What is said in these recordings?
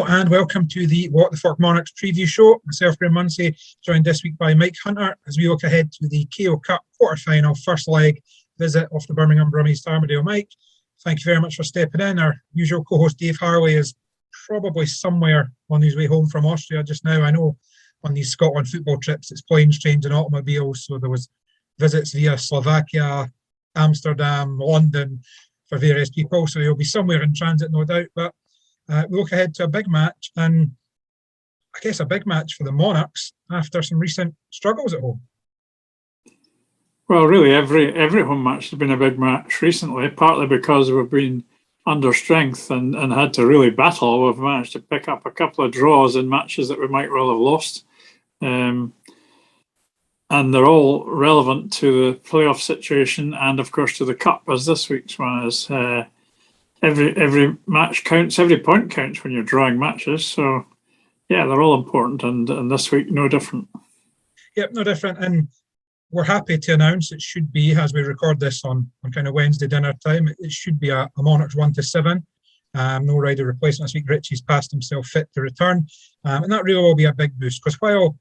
Hello and welcome to the What the Fork Monarchs Preview Show. Myself, Graham Muncie, joined this week by Mike Hunter as we look ahead to the KO Cup quarter-final first leg visit of the Birmingham Brummies to Armadale. Mike, thank you very much for stepping in. Our usual co-host Dave Harley is probably somewhere on his way home from Austria just now. I know on these Scotland football trips it's planes, trains and automobiles, so there was visits via Slovakia, Amsterdam, London for various people, so he'll be somewhere in transit no doubt, but we look ahead to a big match, and I guess a big match for the Monarchs after some recent struggles at home. Well, really, every home match has been a big match recently, partly because we've been under strength and had to really battle. We've managed to pick up a couple of draws in matches that we might well have lost. And they're all relevant to the playoff situation and, of course, to the Cup, as this week's one is. Every match counts, every point counts when you're drawing matches. So, yeah, they're all important, and this week no different. Yep, no different. And we're happy to announce it should be, as we record this on kind of Wednesday dinner time, it should be a Monarchs 1-7. No rider replacement this week. Richie's passed himself fit to return. And that really will be a big boost, because while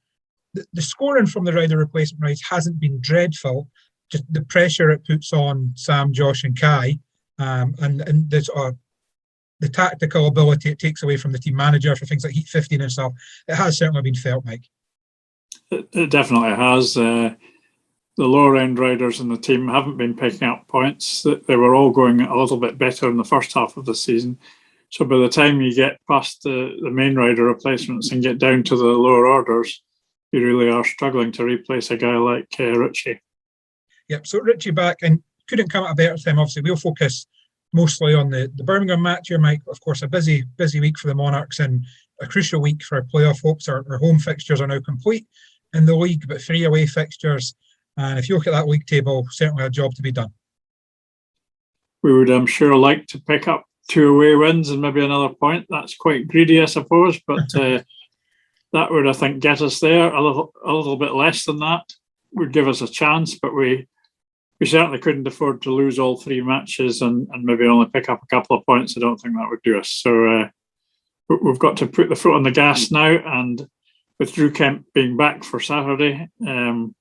the scoring from the rider replacement rights hasn't been dreadful, just the pressure it puts on Sam, Josh and Kai, and the tactical ability it takes away from the team manager for things like Heat 15 and stuff, it has certainly been felt, Mike. It definitely has. The lower end riders in the team haven't been picking up points. They were all going a little bit better in the first half of the season. So by the time you get past the main rider replacements and get down to the lower orders, you really are struggling to replace a guy like Richie. Yep, so Richie back and couldn't come at a better time. Obviously, we'll focus mostly on the Birmingham match here, Mike. Of course, a busy week for the Monarchs and a crucial week for our playoff hopes. Our home fixtures are now complete in the league, but 3 away fixtures. And if you look at that league table, certainly a job to be done. We would, I'm sure, like to pick up 2 away wins and maybe another point. That's quite greedy, I suppose, but that would, I think, get us there. A little bit less than that would give us a chance, but we certainly couldn't afford to lose all 3 matches and maybe only pick up a couple of points. I don't think that would do us. So we've got to put the foot on the gas now. And with Drew Kemp being back for Saturday, on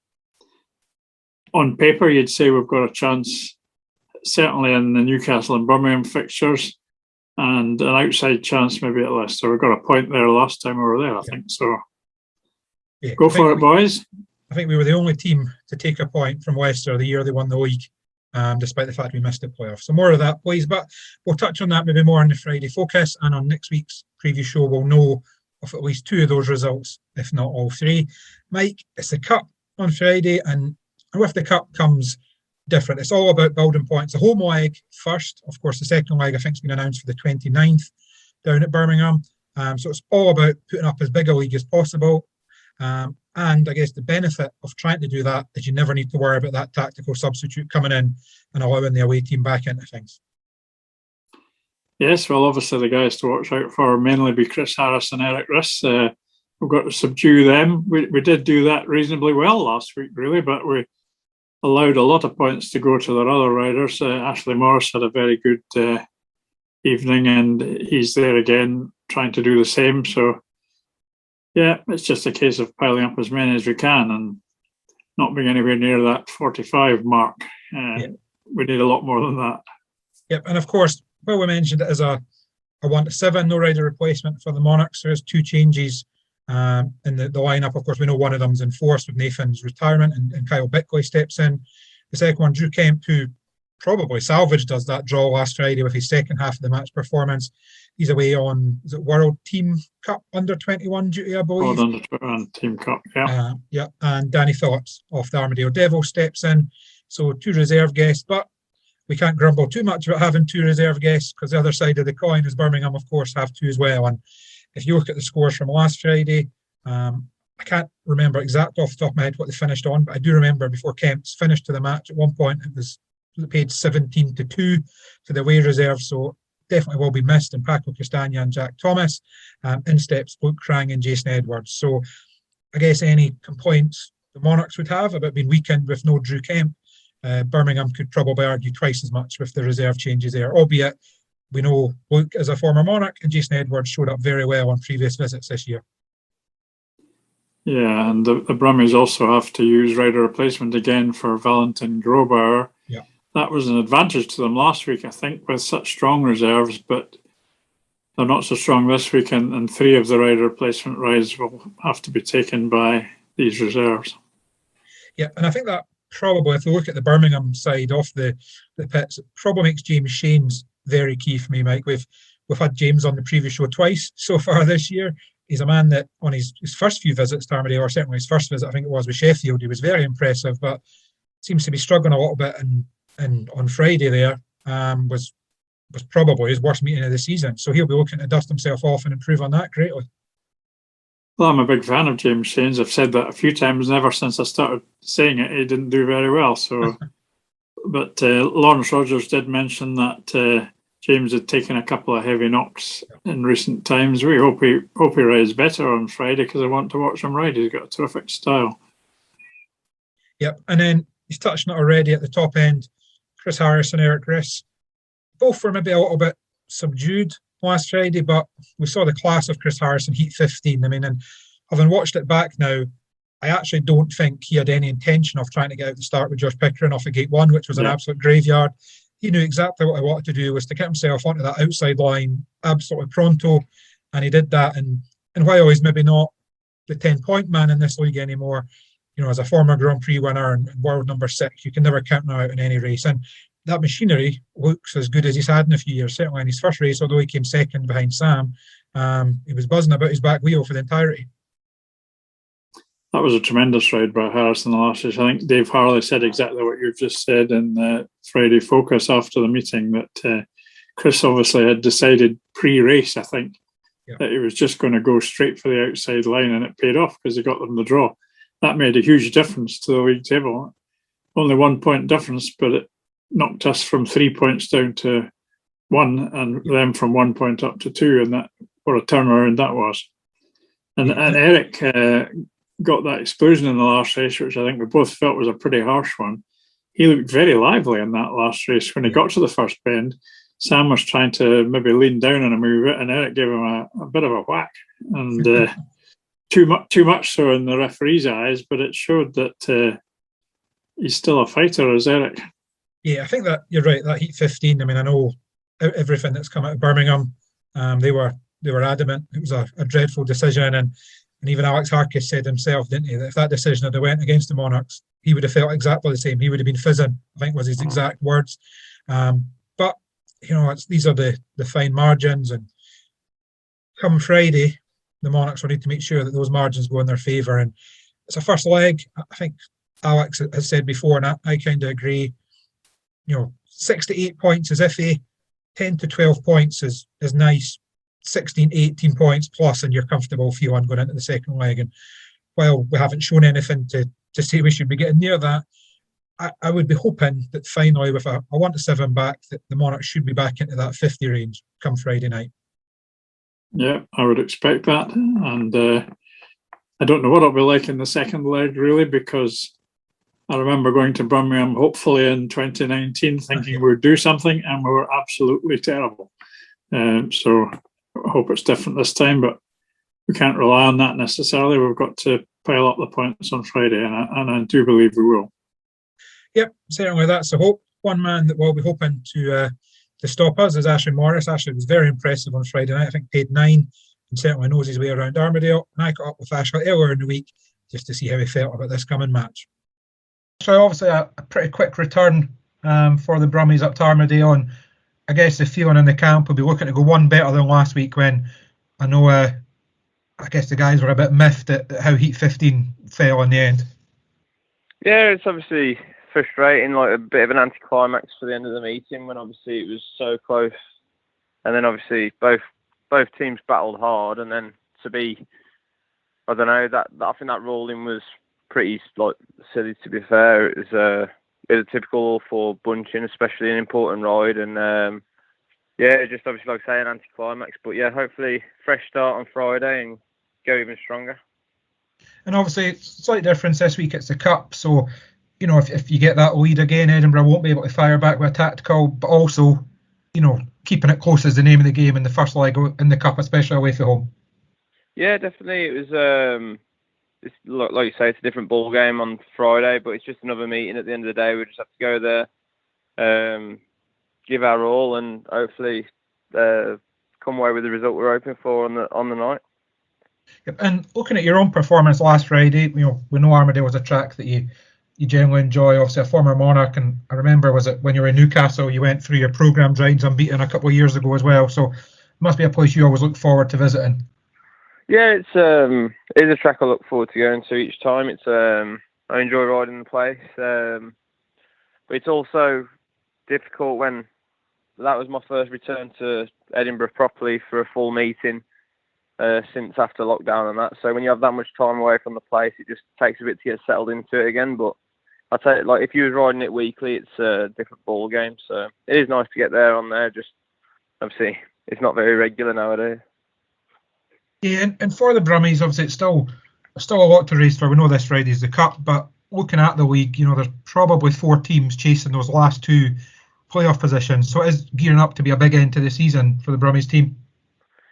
paper, you'd say we've got a chance, certainly in the Newcastle and Birmingham fixtures, and an outside chance maybe at Leicester. We got a point there last time we were there, I think. So go for it, boys. I think we were the only team to take a point from Leicester the year they won the league, despite the fact we missed the playoffs. So more of that, please. But we'll touch on that maybe more on the Friday focus, and on next week's preview show we'll know of at least 2 of those results, if not all 3. Mike, it's the Cup on Friday, and with the Cup comes different. It's all about building points. The home leg first. Of course, the second leg I think has been announced for the 29th down at Birmingham. So it's all about putting up as big a league as possible. And I guess the benefit of trying to do that is you never need to worry about that tactical substitute coming in and allowing the away team back into things. Yes, well, obviously the guys to watch out for mainly be Chris Harris and Eric Riss. We've got to subdue them. We did do that reasonably well last week, really, but we allowed a lot of points to go to their other riders. Ashley Morris had a very good evening, and he's there again trying to do the same. So, yeah, it's just a case of piling up as many as we can and not being anywhere near that 45 mark. We need a lot more than that. Yep, and of course, well, we mentioned it as a 1-7, no rider replacement for the Monarchs. There's 2 changes in the lineup. Of course, we know one of them's enforced with Nathan's retirement and Kyle Bickley steps in. The second one, Drew Kemp, who probably salvaged us that draw last Friday with his second half of the match performance. He's away on, is it World Team Cup Under-21 duty, I believe? World Under-21 Team Cup, yeah. Yeah, and Danny Phillips off the Armadale Devils steps in. So 2 reserve guests, but we can't grumble too much about having 2 reserve guests, because the other side of the coin is Birmingham, of course, have 2 as well. And if you look at the scores from last Friday, I can't remember exactly off the top of my head what they finished on, but I do remember before Kemp's finished to the match, at one point it was paid 17-2 to the away reserve, so definitely will be missed. And Paco Castagna and Jack Thomas, in steps Luke Crang and Jason Edwards. So I guess any complaints the Monarchs would have about being weakened with no Drew Kemp, Birmingham could probably argue twice as much with the reserve changes there, albeit we know Luke is a former Monarch, and Jason Edwards showed up very well on previous visits this year. Yeah, and the Brummies also have to use rider replacement again for Valentin Grobauer. Yeah. That was an advantage to them last week, I think, with such strong reserves, but they're not so strong this week, and 3 of the rider replacement rides will have to be taken by these reserves. Yeah, and I think that probably, if we look at the Birmingham side off the pits, it probably makes James Shane's very key for me, Mike. We've had James on the preview show twice so far this year. He's a man that on his first few visits to Armadale, or certainly his first visit, I think it was with Sheffield, he was very impressive, but seems to be struggling a little bit. And on Friday there was probably his worst meeting of the season. So he'll be looking to dust himself off and improve on that greatly. Well, I'm a big fan of James Shane's. I've said that a few times, and ever since I started saying it, he didn't do very well. So, but Lawrence Rogers did mention that James had taken a couple of heavy knocks in recent times. We hope he rides better on Friday, because I want to watch him ride. He's got a terrific style. Yep, and then he's touched on it already at the top end. Chris Harris and Eric Riss, both were maybe a little bit subdued last Friday, but we saw the class of Chris Harris in Heat 15. I mean, and having watched it back now, I actually don't think he had any intention of trying to get out the start with Josh Pickering off of Gate 1, which was an absolute graveyard. He knew exactly what he wanted to do, was to get himself onto that outside line absolutely pronto, and he did that. And while he's maybe not the 10-point man in this league anymore, you know, as a former Grand Prix winner and world number 6, you can never count him out in any race. And that machinery looks as good as he's had in a few years. Certainly in his first race, although he came second behind Sam, he was buzzing about his back wheel for the entirety. That was a tremendous ride by Harris in the last race. I think Dave Harley said exactly what you've just said in Friday Focus after the meeting, that Chris obviously had decided pre-race, I think, that he was just going to go straight for the outside line, and it paid off because he got them the draw. That made a huge difference to the league table. Only 1 point difference, but it knocked us from 3 points down to 1, and them from 1 point up to 2, and that, what a turnaround that was. And Eric got that explosion in the last race, which I think we both felt was a pretty harsh one. He looked very lively in that last race. When he got to the first bend, Sam was trying to maybe lean down on him a bit, and Eric gave him a bit of a whack, and too much so in the referee's eyes, but it showed that he's still a fighter, as Eric. Yeah, I think that you're right. That Heat 15. I mean, I know everything that's come out of Birmingham. They were adamant it was a dreadful decision, and even Alex Harkis said himself, didn't he, that if that decision had went against the Monarchs, he would have felt exactly the same. He would have been fizzing, I think was his exact words. But you know, these are the fine margins, and come Friday, the Monarchs will need to make sure that those margins go in their favour. And it's a first leg. I think Alex has said before, and I kind of agree. You know, 6 to 8 points is iffy. 10 to 12 points is nice. 16, 18 points plus, and you're comfortable feeling going into the second leg. And while we haven't shown anything to say we should be getting near that, I would be hoping that finally, with a 1 to 7 back, that the Monarchs should be back into that 50 range come Friday night. Yeah, I would expect that. And I don't know what it'll be like in the second leg, really, because I remember going to Birmingham, hopefully in 2019, thinking we'd do something, and we were absolutely terrible. So I hope it's different this time, but we can't rely on that necessarily. We've got to pile up the points on Friday, and I do believe we will. Yep, certainly that's the hope. One man that we'll be hoping to stop us is Ashley Morris. Ashley was very impressive on Friday night. I think paid 9 and certainly knows his way around Armadale. And I caught up with Ashley earlier in the week just to see how he felt about this coming match. So obviously a pretty quick return for the Brummies up to Armadale, and I guess the feeling in the camp will be looking to go one better than last week, when I know I guess the guys were a bit miffed at how Heat 15 fell in the end. Yeah, it's obviously frustrating, like a bit of an anticlimax for the end of the meeting, when obviously it was so close, and then obviously both teams battled hard, and then to be, I don't know, that I think that ruling was pretty silly, to be fair. It was a bit of typical for bunching, especially an important ride, and just obviously, like I say, an anticlimax. But yeah, hopefully fresh start on Friday and go even stronger. And obviously, slight difference this week, it's the Cup, so you know, if you get that lead again, Edinburgh won't be able to fire back with a tactical, but also keeping it close is the name of the game in the first leg in the cup, especially away from home. Yeah, definitely. It was, it's, like you say, it's a different ball game on Friday, but it's just another meeting at the end of the day. We just have to go there, give our all, and hopefully come away with the result we're hoping for on the night. Yep. And looking at your own performance last Friday, we know Armadale was a track that you generally enjoy. Obviously, a former Monarch, and I remember, was it when you were in Newcastle, you went through your programmed rides unbeaten a couple of years ago as well. So it must be a place you always look forward to visiting. Yeah, it's a track I look forward to going to each time. It's I enjoy riding the place, but it's also difficult when that was my first return to Edinburgh properly for a full meeting since after lockdown and that. So when you have that much time away from the place, it just takes a bit to get settled into it again. But I tell you, like, if you was riding it weekly, it's a different ball game. So it is nice to get there on there. Just obviously, it's not very regular nowadays. Yeah, and for the Brummies, obviously it's still a lot to race for. We know this Friday's the Cup, but looking at the league, there's probably 4 teams chasing those last 2 playoff positions. So it is gearing up to be a big end to the season for the Brummies team.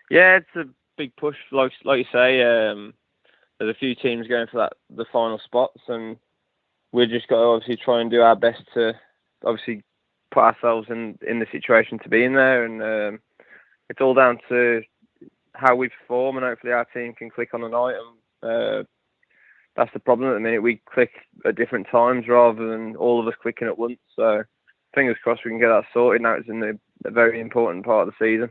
Yeah, it's a big push. Like you say, there's a few teams going for the final spots, and we've just got to obviously try and do our best to obviously put ourselves in the situation to be in there. And it's all down to how we perform, and hopefully our team can click on the night. And that's the problem at the minute. We click at different times rather than all of us clicking at once. So fingers crossed we can get that sorted. Now it's in a very important part of the season.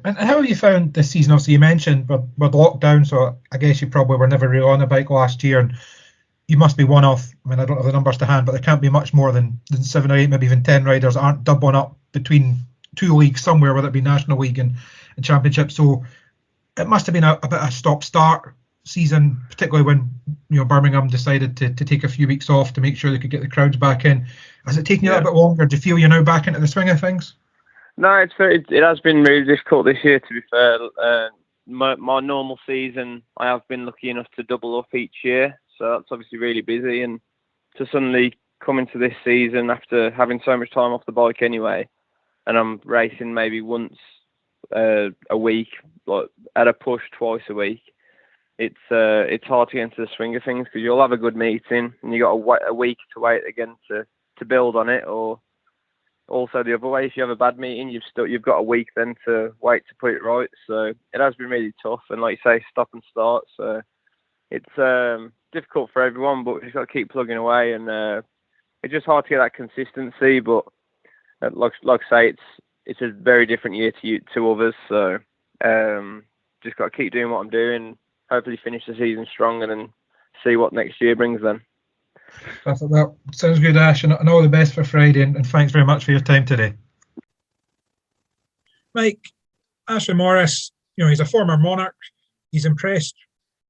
And how have you found this season? Obviously, you mentioned we're locked down, so I guess you probably were never really on a bike last year, and you must be one off. I mean, I don't have the numbers to hand, but there can't be much more than 7 or 8, maybe even 10 riders aren't doubling up between 2 leagues somewhere, whether it be National League and Championship. So it must have been a bit of a stop-start season, particularly when Birmingham decided to take a few weeks off to make sure they could get the crowds back in. Has it taken you a little bit longer? Do you feel you're now back into the swing of things? No, it has been really difficult this year, to be fair. My normal season, I have been lucky enough to double up each year, so that's obviously really busy. And to suddenly come into this season after having so much time off the bike anyway, and I'm racing maybe once a week, like at a push twice a week, it's hard to get into the swing of things, because you'll have a good meeting and you got a week to wait again to build on it, or also the other way, if you have a bad meeting, you've got a week then to wait to put it right. So it has been really tough, and like you say, stop and start. So it's difficult for everyone, but we've just got to keep plugging away, and it's just hard to get that consistency. But like I say, it's a very different year to others. So just got to keep doing what I'm doing, hopefully finish the season strong, and then see what next year brings then. That sounds good, Ash, and all the best for Friday, and thanks very much for your time today. Mike, Ashley Morris, he's a former Monarch. He's impressed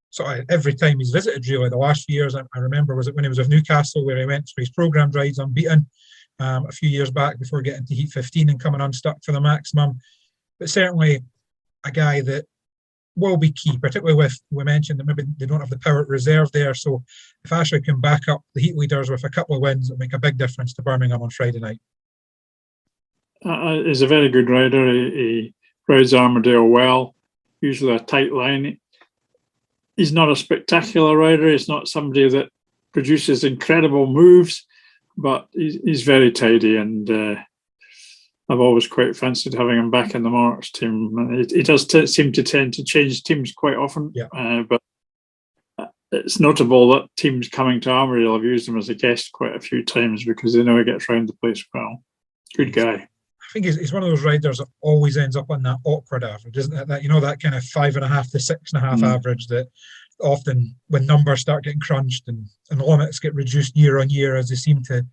sort of every time he's visited, really, the last few years. I remember, was it when he was with Newcastle, where he went for his programmed rides unbeaten a few years back before getting to Heat 15 and coming unstuck for the maximum. But certainly a guy that will be key, particularly with, we mentioned that maybe they don't have the power reserve there. So if Ashley can back up the heat leaders with a couple of wins, it'll make a big difference to Birmingham on Friday night. He's a very good rider. He rides Armadale well, usually a tight line. He's not a spectacular rider. He's not somebody that produces incredible moves, but he's very tidy, and I've always quite fancied having him back in the Monarchs team. He does seem to tend to change teams quite often, but it's notable that teams coming to Armadale have used him as a guest quite a few times, because they know he gets round the place well. Good guy. I think he's one of those riders that always ends up on that awkward average, isn't it? That that kind of 5.5 to 6.5 average that often, when numbers start getting crunched and limits get reduced year on year, as they seem to,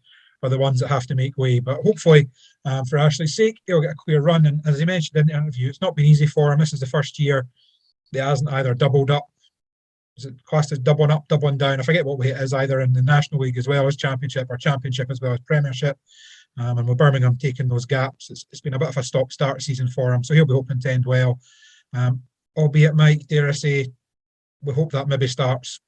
are the ones that have to make way. But hopefully, for Ashley's sake, he'll get a clear run. And as he mentioned in the interview, it's not been easy for him. This is the first year that hasn't either doubled up. Is it classed as doubling up, doubling down? I forget what way it is, either in the National League as well as Championship, or Championship as well as Premiership. And with Birmingham taking those gaps, it's been a bit of a stop-start season for him. So he'll be hoping to end well. Albeit, Mike, dare I say, we hope that maybe starts.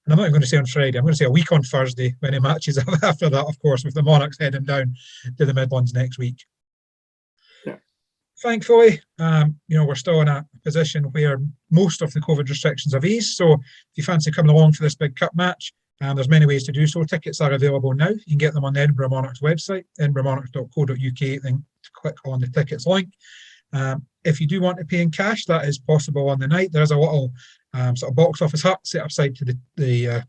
And I'm not even going to say on Friday. I'm going to say a week on Thursday, when he matches after that, of course, with the Monarchs heading down to the Midlands next week. thankfully, we're still in a position where most of the COVID restrictions have eased. So if you fancy coming along for this big cup match, there's many ways to do so. Tickets are available now. You can get them on the Edinburgh Monarchs website, edinburghmonarchs.co.uk, then click on the tickets link. If you do want to pay in cash, that is possible on the night. There's a little sort of box office hut set upside to the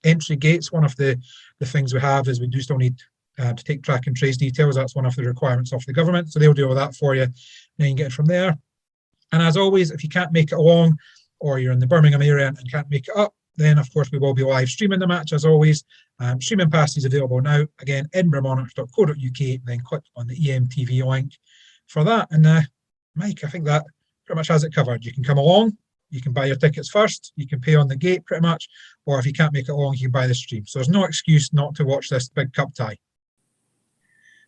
entry gates. One of the things we have is we do still need to take track and trace details. That's one of the requirements of the government. So they'll do all that for you. And you can get it from there. And as always, if you can't make it along or you're in the Birmingham area and can't make it up, then of course we will be live streaming the match as always. Streaming passes available now. Again, edinburghmonarchs.co.uk, then click on the EMTV link for that. And Mike, I think that pretty much has it covered. You can come along, you can buy your tickets first, you can pay on the gate pretty much, or if you can't make it along, you can buy the stream. So there's no excuse not to watch this big cup tie.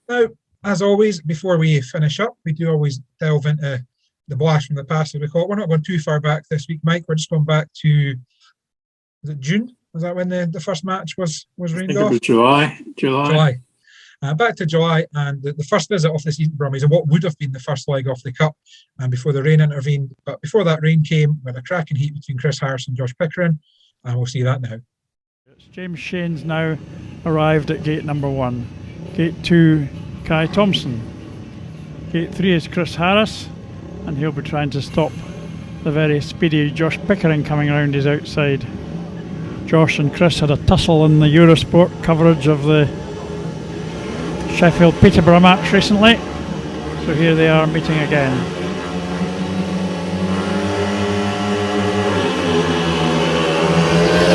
Now, as always, before we finish up, we do always delve into the blast from the past, as we call it. We're not going too far back this week, Mike. We're just going back to, was it June? Was that when the first match was rained off? I think it was July. Back to July, and the first visit of the season, Brummies, and what would have been the first leg of the cup, and before the rain intervened. But before that rain came, with a cracking heat between Chris Harris and Josh Pickering, and we'll see that now. James Shane's now arrived at gate number 1. Gate 2, Kai Thompson. Gate 3 is Chris Harris, and he'll be trying to stop the very speedy Josh Pickering coming around his outside. Josh and Chris had a tussle in the Eurosport coverage of the Sheffield-Peterborough match recently, so here they are meeting again.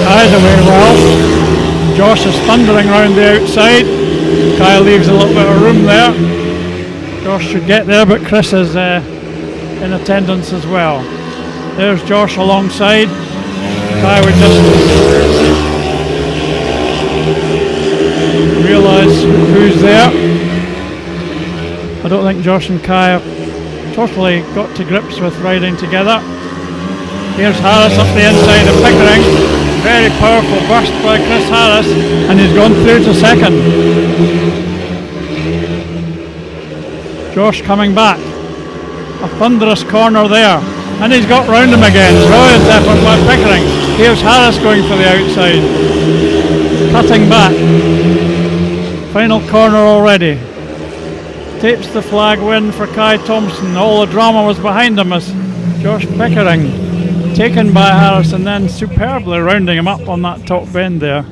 Kai's away well. Josh is thundering round the outside. Kai leaves a little bit of room there. Josh should get there, but Chris is in attendance as well. There's Josh alongside. Kai would just realise who's there. I don't think Josh and Kai have totally got to grips with riding together. Here's Harris up the inside of Pickering. Very powerful burst by Chris Harris, and he's gone through to second. Josh coming back. A thunderous corner there, and he's got round him again. Brilliant effort by Pickering. Here's Harris going for the outside. Cutting back. Final corner already. Tapes the flag win for Kai Thompson. All the drama was behind him as Josh Pickering taken by Harris and then superbly rounding him up on that top bend there.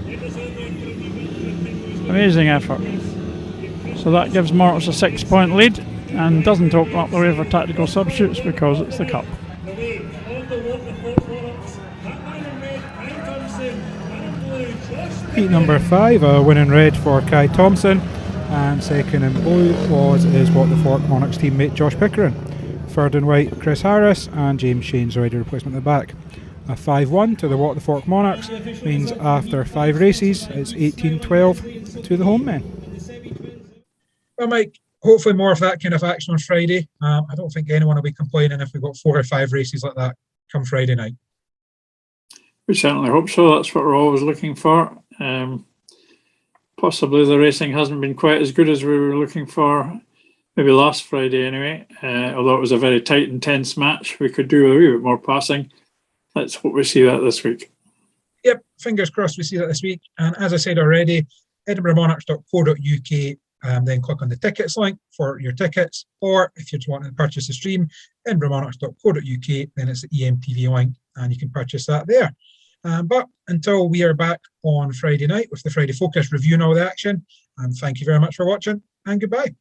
Amazing effort. So that gives Monarchs a 6-point lead and doesn't open up the way for tactical substitutes because it's the cup. Heat number 5, a win in red for Kai Thompson, and second in blue is What the Fork Monarchs teammate Josh Pickering. Third in white, Chris Harris, and James Shane's already replacement at the back. A 5-1 to the What the Fork Monarchs means after 5 races, it's 18-12 to the home men. Well, Mike, hopefully more of that kind of action on Friday. I don't think anyone will be complaining if we've got 4 or 5 races like that come Friday night. We certainly hope so. That's what we're always looking for. Possibly the racing hasn't been quite as good as we were looking for, maybe last Friday anyway. Although it was a very tight and tense match, we could do a wee bit more passing. Let's hope we see that this week. Yep, fingers crossed we see that this week. And as I said already, edinburghmonarchs.co.uk, then click on the tickets link for your tickets. Or if you're wanting to purchase a stream, edinburghmonarchs.co.uk, then it's the EMTV link and you can purchase that there. But until we are back on Friday night with the Friday Focus reviewing all the action, thank you very much for watching and goodbye.